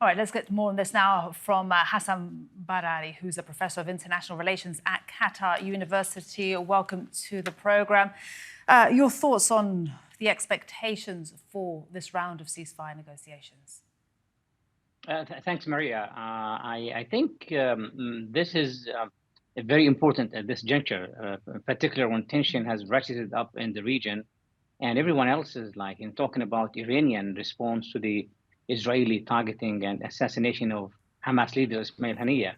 All right, let's get more on this now from Hassan Barari, who's a professor of international relations at Qatar University. Welcome to the program. Your thoughts on the expectations for this round of ceasefire negotiations? Thanks, Maria. I think this is very important at this juncture, particularly when tension has ratcheted up in the region, and everyone else is like in talking about Iranian response to the Israeli targeting and assassination of Hamas leader Ismail Haniyeh,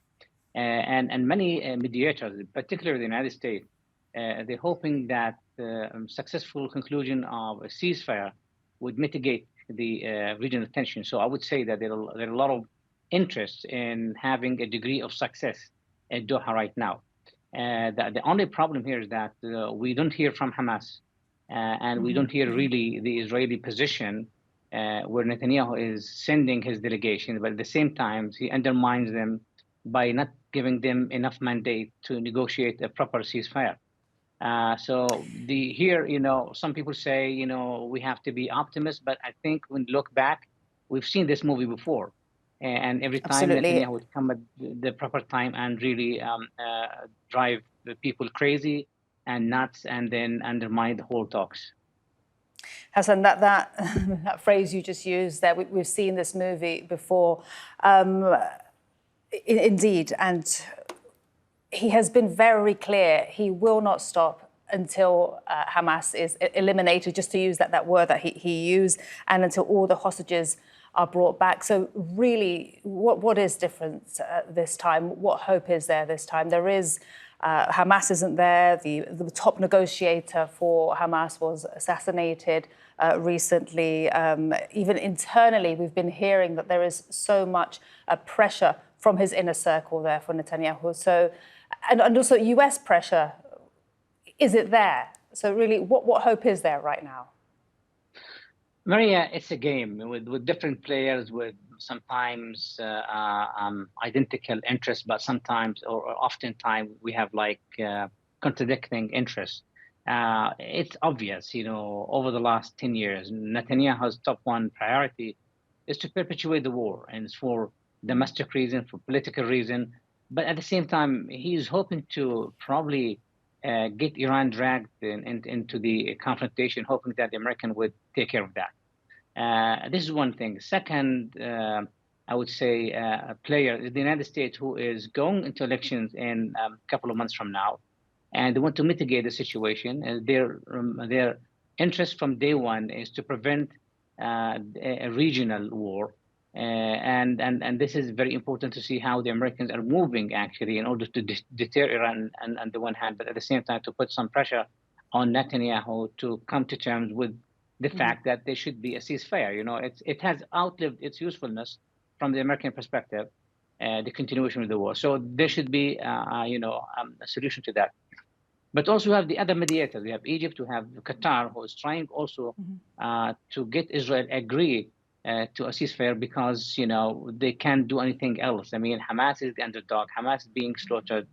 and many mediators, particularly the United States, they're hoping that successful conclusion of a ceasefire would mitigate the regional tension. So I would say that there are a lot of interest in having a degree of success at Doha right now. The only problem here is that we don't hear from Hamas, and we don't hear really the Israeli position where Netanyahu is sending his delegation, but at the same time, he undermines them by not giving them enough mandate to negotiate a proper ceasefire. So here, some people say, we have to be optimists, but I think when you look back, we've seen this movie before. And every time Netanyahu would come at the proper time and really drive the people crazy and nuts and then undermine the whole talks. Hassan, that phrase you just used there, we've seen this movie before. Indeed, and he has been very clear he will not stop until Hamas is eliminated, just to use that word that he used, and until all the hostages are brought back. So really, what is different this time? What hope is there this time? There is, Hamas isn't there. The top negotiator for Hamas was assassinated recently. Even internally, we've been hearing that there is so much pressure from his inner circle there for Netanyahu. So, and also US pressure, is it there? So really, what hope is there right now? Maria, it's a game with different players, with sometimes identical interests, but sometimes or oftentimes we have like contradicting interests. It's obvious, over the last 10 years, Netanyahu's top one priority is to perpetuate the war, and it's for domestic reason, for political reason. But at the same time, he's hoping to probably get Iran dragged into the confrontation, hoping that the American would take care of that. This is one thing. Second, I would say a player is the United States, who is going into elections in a couple of months from now, and they want to mitigate the situation. Their interest from day one is to prevent a regional war. And this is very important to see how the Americans are moving actually in order to deter Iran on the one hand, but at the same time to put some pressure on Netanyahu to come to terms with the fact that there should be a ceasefire. It has outlived its usefulness from the American perspective, the continuation of the war. So there should be a solution to that. But also we have the other mediators. We have Egypt, we have Qatar, who is trying also to get Israel agree to a ceasefire, because they can't do anything else. I mean, Hamas is the underdog. Hamas is being slaughtered.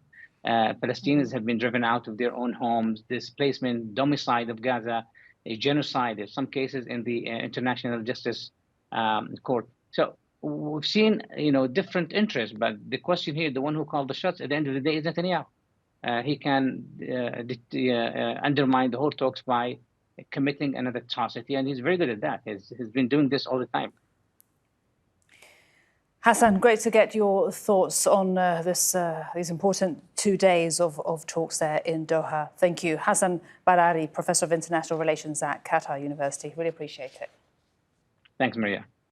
Palestinians have been driven out of their own homes. Displacement, domicide of Gaza, a genocide in some cases in the International Justice Court. So we've seen different interests, but the question here, the one who called the shots at the end of the day, is Netanyahu. He can undermine the whole talks by committing another atrocity, and he's very good at that. He's been doing this all the time. Hassan, great to get your thoughts on these important 2 days of talks there in Doha. Thank you. Hassan Barari, Professor of International Relations at Qatar University. Really appreciate it. Thanks, Maria.